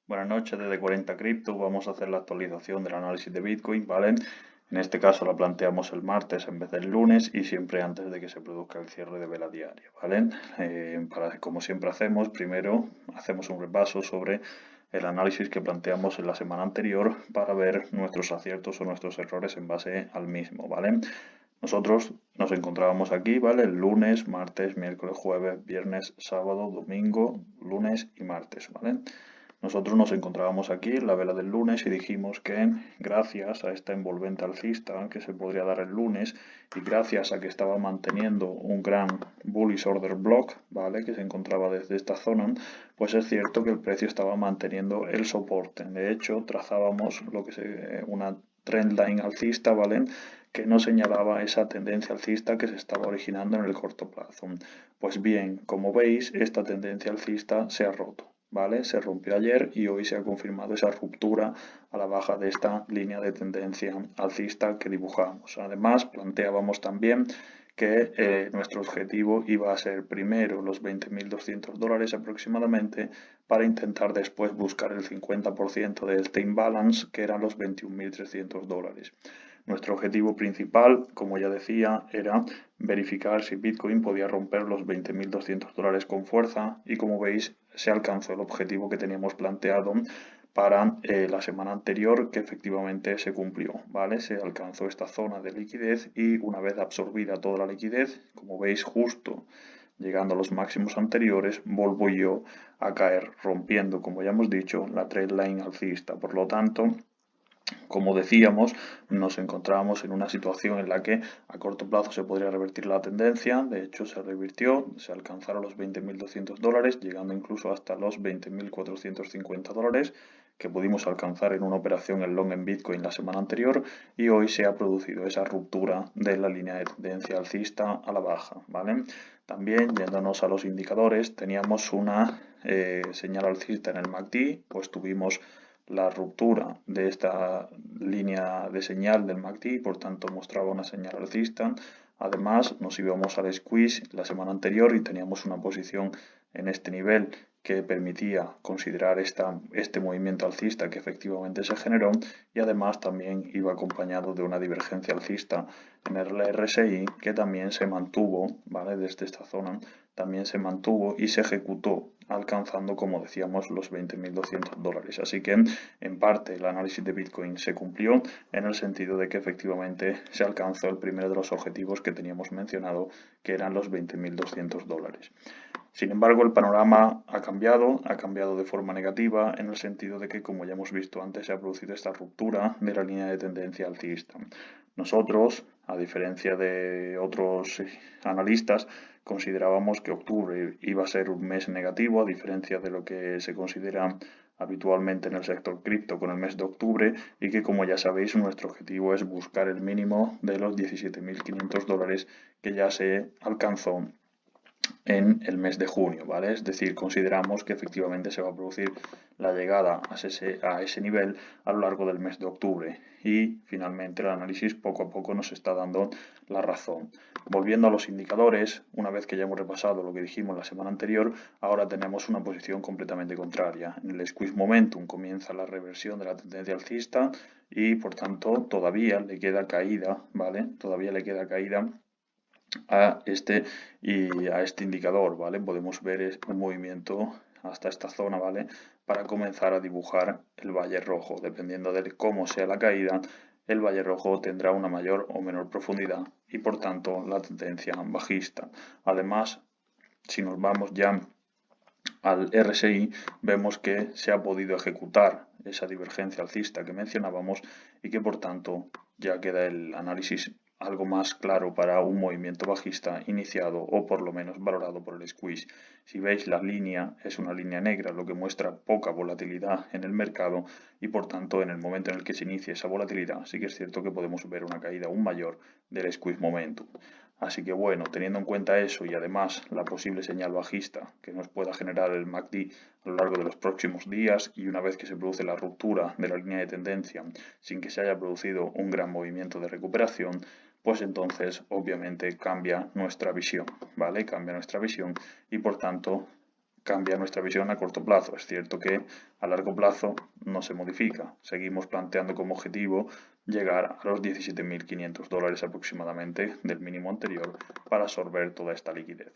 Buenas noches, desde 40 Crypto vamos a hacer la actualización del análisis de Bitcoin, ¿vale? En este caso la planteamos el martes en vez del lunes y siempre antes de que se produzca el cierre de vela diaria, ¿vale? Como siempre hacemos, primero hacemos un repaso sobre el análisis que planteamos en la semana anterior para ver nuestros aciertos o nuestros errores en base al mismo, ¿vale? Nosotros nos encontrábamos aquí, ¿vale? El lunes, martes, miércoles, jueves, viernes, sábado, domingo, lunes y martes, ¿vale? Nosotros nos encontrábamos aquí en la vela del lunes y dijimos que gracias a esta envolvente alcista que se podría dar el lunes y gracias a que estaba manteniendo un gran bullish order block, ¿vale? Que se encontraba desde esta zona, pues es cierto que el precio estaba manteniendo el soporte. De hecho, trazábamos una trendline alcista, ¿vale? Que nos señalaba esa tendencia alcista que se estaba originando en el corto plazo. Pues bien, como veis, esta tendencia alcista se ha roto. ¿Vale? Se rompió ayer y hoy se ha confirmado esa ruptura a la baja de esta línea de tendencia alcista que dibujamos. Además, planteábamos también que nuestro objetivo iba a ser primero los $20.200 aproximadamente para intentar después buscar el 50% de este imbalance que eran los $21.300. Nuestro objetivo principal, como ya decía, era verificar si Bitcoin podía romper los $20.200 con fuerza y como veis se alcanzó el objetivo que teníamos planteado para la semana anterior que efectivamente se cumplió, ¿vale? Se alcanzó esta zona de liquidez y una vez absorbida toda la liquidez, como veis justo llegando a los máximos anteriores, vuelvo yo a caer rompiendo, como ya hemos dicho, la trendline alcista. Por lo tanto, como decíamos, nos encontrábamos en una situación en la que a corto plazo se podría revertir la tendencia, de hecho se revirtió, se alcanzaron los $20.200, llegando incluso hasta los $20.450 que pudimos alcanzar en una operación en long en Bitcoin la semana anterior y hoy se ha producido esa ruptura de la línea de tendencia alcista a la baja, ¿vale? También, yéndonos a los indicadores, teníamos una señal alcista en el MACD, pues tuvimos la ruptura de esta línea de señal del MACD, por tanto mostraba una señal alcista. Además, nos íbamos al squeeze la semana anterior y teníamos una posición en este nivel que permitía considerar este movimiento alcista que efectivamente se generó y además también iba acompañado de una divergencia alcista en el RSI que también se mantuvo, ¿vale? Desde esta zona también se mantuvo y se ejecutó alcanzando, como decíamos, los $20.200. Así que, en parte, el análisis de Bitcoin se cumplió en el sentido de que efectivamente se alcanzó el primero de los objetivos que teníamos mencionado, que eran los $20.200. Sin embargo, el panorama ha cambiado de forma negativa en el sentido de que, como ya hemos visto antes, se ha producido esta ruptura de la línea de tendencia alcista. Nosotros, a diferencia de otros analistas, considerábamos que octubre iba a ser un mes negativo, a diferencia de lo que se considera habitualmente en el sector cripto con el mes de octubre y que como ya sabéis nuestro objetivo es buscar el mínimo de los $17.500 que ya se alcanzó en el mes de junio, ¿vale? Es decir, consideramos que efectivamente se va a producir la llegada a ese nivel a lo largo del mes de octubre y finalmente el análisis poco a poco nos está dando la razón. Volviendo a los indicadores, una vez que ya hemos repasado lo que dijimos la semana anterior, ahora tenemos una posición completamente contraria. En el squeeze momentum comienza la reversión de la tendencia alcista y por tanto todavía le queda caída, ¿vale? Todavía le queda caída a este indicador, ¿vale? Podemos ver un movimiento hasta esta zona, ¿vale? Para comenzar a dibujar el valle rojo. Dependiendo de cómo sea la caída, el valle rojo tendrá una mayor o menor profundidad y por tanto la tendencia bajista. Además, si nos vamos ya al RSI, vemos que se ha podido ejecutar esa divergencia alcista que mencionábamos y que por tanto ya queda el análisis algo más claro para un movimiento bajista iniciado o por lo menos valorado por el squeeze. Si veis la línea es una línea negra, lo que muestra poca volatilidad en el mercado y por tanto en el momento en el que se inicie esa volatilidad sí que es cierto que podemos ver una caída aún mayor del squeeze momentum. Así que bueno, teniendo en cuenta eso y además la posible señal bajista que nos pueda generar el MACD a lo largo de los próximos días y una vez que se produce la ruptura de la línea de tendencia sin que se haya producido un gran movimiento de recuperación, pues entonces obviamente cambia nuestra visión, ¿vale? Cambia nuestra visión y por tanto cambia nuestra visión a corto plazo. Es cierto que a largo plazo no se modifica. Seguimos planteando como objetivo llegar a los 17.500 dólares aproximadamente del mínimo anterior para absorber toda esta liquidez.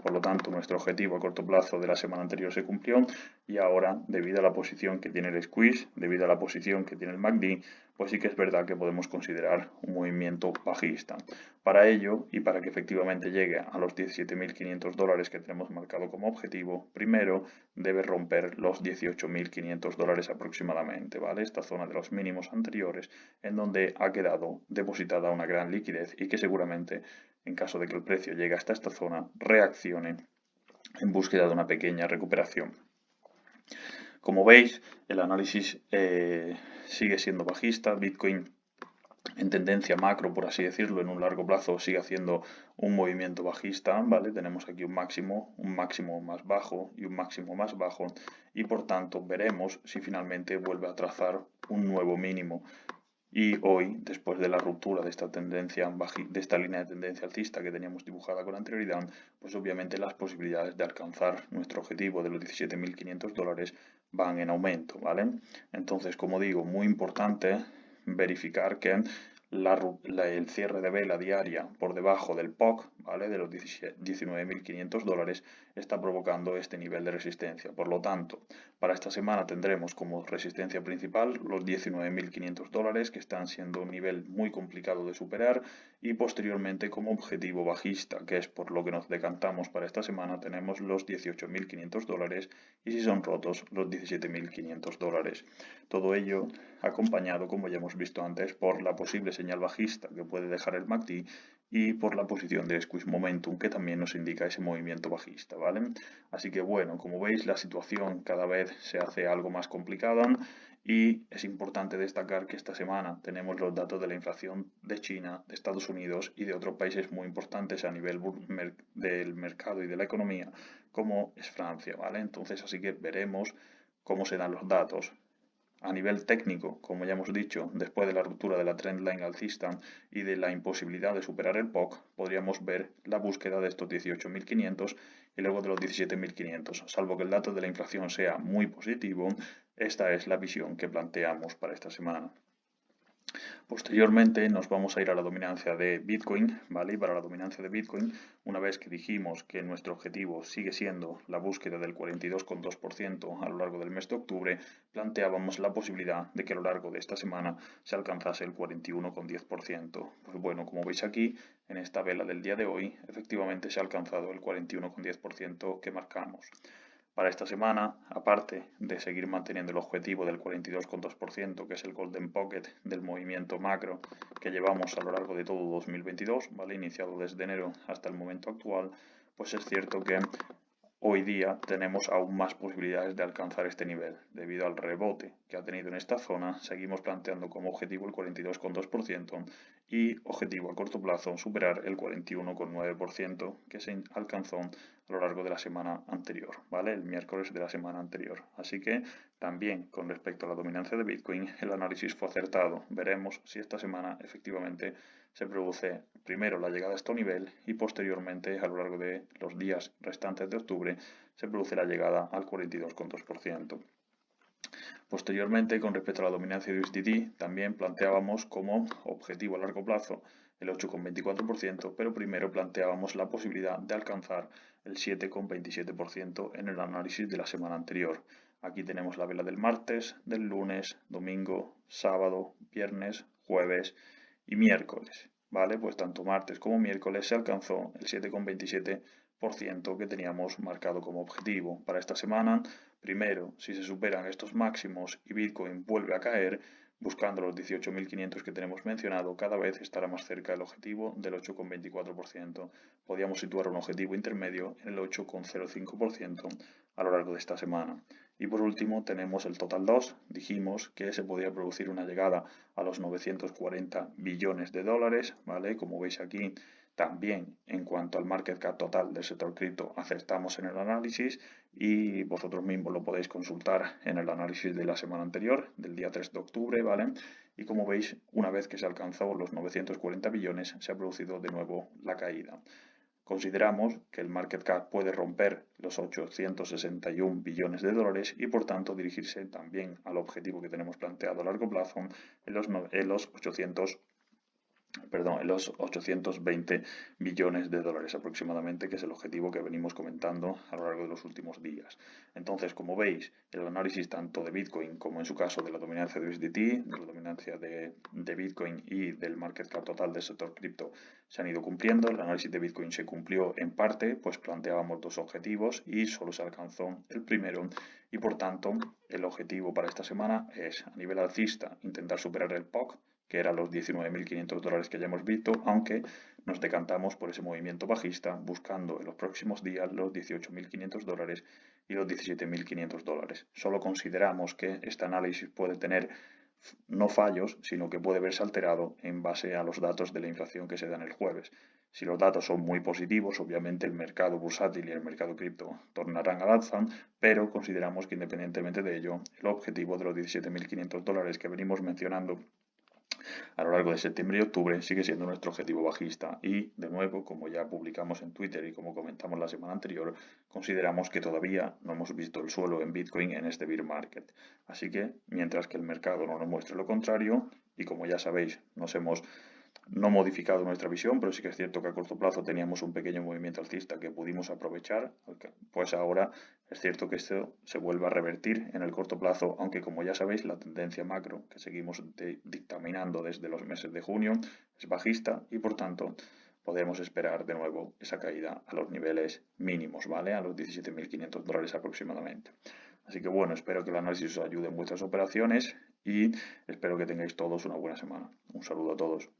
Por lo tanto, nuestro objetivo a corto plazo de la semana anterior se cumplió y ahora, debido a la posición que tiene el squeeze, debido a la posición que tiene el MACD, pues sí que es verdad que podemos considerar un movimiento bajista. Para ello, y para que efectivamente llegue a los 17.500 dólares que tenemos marcado como objetivo, primero debe romper los 18.500 dólares aproximadamente, ¿vale? Esta zona de los mínimos anteriores, en donde ha quedado depositada una gran liquidez y que seguramente, en caso de que el precio llegue hasta esta zona, reaccione en búsqueda de una pequeña recuperación. Como veis, el análisis sigue siendo bajista. Bitcoin en tendencia macro, por así decirlo, en un largo plazo sigue haciendo un movimiento bajista, ¿vale? Tenemos aquí un máximo más bajo y un máximo más bajo y por tanto veremos si finalmente vuelve a trazar un nuevo mínimo. Y hoy, después de la ruptura de esta tendencia, de esta línea de tendencia alcista que teníamos dibujada con anterioridad, pues obviamente las posibilidades de alcanzar nuestro objetivo de los 17.500 dólares van en aumento, ¿vale? Entonces, como digo, muy importante verificar que el cierre de vela diaria por debajo del POC, ¿vale? De los 19.500 dólares, está provocando este nivel de resistencia. Por lo tanto, para esta semana tendremos como resistencia principal los 19.500 dólares, que están siendo un nivel muy complicado de superar, y posteriormente como objetivo bajista, que es por lo que nos decantamos para esta semana, tenemos los 18.500 dólares y si son rotos los 17.500 dólares. Todo ello acompañado, como ya hemos visto antes, por la posible señal bajista que puede dejar el MACD y por la posición de squeeze momentum que también nos indica ese movimiento bajista, ¿vale? Así que bueno, como veis la situación cada vez se hace algo más complicada y es importante destacar que esta semana tenemos los datos de la inflación de China, de Estados Unidos y de otros países muy importantes a nivel del mercado y de la economía, como es Francia, ¿vale? Entonces así que veremos cómo se dan los datos. A nivel técnico, como ya hemos dicho, después de la ruptura de la trendline alcista y de la imposibilidad de superar el POC, podríamos ver la búsqueda de estos 18.500 y luego de los 17.500. Salvo que el dato de la inflación sea muy positivo, esta es la visión que planteamos para esta semana. Posteriormente nos vamos a ir a la dominancia de Bitcoin, ¿vale? Y para la dominancia de Bitcoin, una vez que dijimos que nuestro objetivo sigue siendo la búsqueda del 42,2% a lo largo del mes de octubre, planteábamos la posibilidad de que a lo largo de esta semana se alcanzase el 41,10%. Pues bueno, como veis aquí, en esta vela del día de hoy, efectivamente se ha alcanzado el 41,10% que marcamos. Para esta semana, aparte de seguir manteniendo el objetivo del 42,2%, que es el Golden Pocket del movimiento macro que llevamos a lo largo de todo 2022, ¿vale? Iniciado desde enero hasta el momento actual, pues es cierto que hoy día tenemos aún más posibilidades de alcanzar este nivel. Debido al rebote que ha tenido en esta zona, seguimos planteando como objetivo el 42,2% y objetivo a corto plazo superar el 41,9% que se alcanzó a lo largo de la semana anterior, ¿vale? El miércoles de la semana anterior. Así que también con respecto a la dominancia de Bitcoin, el análisis fue acertado. Veremos si esta semana efectivamente se produce primero la llegada a este nivel y posteriormente a lo largo de los días restantes de octubre se produce la llegada al 42,2%. Posteriormente, con respecto a la dominancia de USDT, también planteábamos como objetivo a largo plazo el 8,24%, pero primero planteábamos la posibilidad de alcanzar el 7,27% en el análisis de la semana anterior. Aquí tenemos la vela del martes, del lunes, domingo, sábado, viernes, jueves y miércoles, ¿vale? Pues tanto martes como miércoles se alcanzó el 7,27% que teníamos marcado como objetivo. Para esta semana, primero, si se superan estos máximos y Bitcoin vuelve a caer, buscando los 18.500 que tenemos mencionado, cada vez estará más cerca del objetivo del 8,24%. Podríamos situar un objetivo intermedio en el 8,05% a lo largo de esta semana. Y por último tenemos el total 2. Dijimos que se podría producir una llegada a los 940 billones de dólares, ¿vale? Como veis aquí, también en cuanto al market cap total del sector cripto acertamos en el análisis y vosotros mismos lo podéis consultar en el análisis de la semana anterior, del día 3 de octubre, ¿vale? Y como veis, una vez que se alcanzó los 940 billones, se ha producido de nuevo la caída. consideramos que el market cap puede romper los 861 billones de dólares y por tanto dirigirse también al objetivo que tenemos planteado a largo plazo en los 820 billones de dólares aproximadamente, que es el objetivo que venimos comentando a lo largo de los últimos días. Entonces, como veis, el análisis tanto de Bitcoin como en su caso de la dominancia de USDT, de la dominancia de Bitcoin y del market cap total del sector cripto se han ido cumpliendo. El análisis de Bitcoin se cumplió en parte, pues planteábamos dos objetivos y solo se alcanzó el primero y por tanto el objetivo para esta semana es a nivel alcista intentar superar el POC, que eran los 19.500 dólares que ya hemos visto, aunque nos decantamos por ese movimiento bajista buscando en los próximos días los 18.500 dólares y los 17.500 dólares. Solo consideramos que este análisis puede tener no fallos, sino que puede verse alterado en base a los datos de la inflación que se dan el jueves. Si los datos son muy positivos, obviamente el mercado bursátil y el mercado cripto tornarán al alza, pero consideramos que independientemente de ello, el objetivo de los 17.500 dólares que venimos mencionando a lo largo de septiembre y octubre sigue siendo nuestro objetivo bajista y, de nuevo, como ya publicamos en Twitter y como comentamos la semana anterior, consideramos que todavía no hemos visto el suelo en Bitcoin en este bear market. Así que, mientras que el mercado no nos muestre lo contrario, y como ya sabéis, nos hemos no modificado nuestra visión, pero sí que es cierto que a corto plazo teníamos un pequeño movimiento alcista que pudimos aprovechar, pues ahora es cierto que esto se vuelve a revertir en el corto plazo, aunque como ya sabéis la tendencia macro que seguimos dictaminando desde los meses de junio es bajista y por tanto podemos esperar de nuevo esa caída a los niveles mínimos, ¿vale? A los 17.500 dólares aproximadamente. Así que bueno, espero que el análisis os ayude en vuestras operaciones y espero que tengáis todos una buena semana. Un saludo a todos.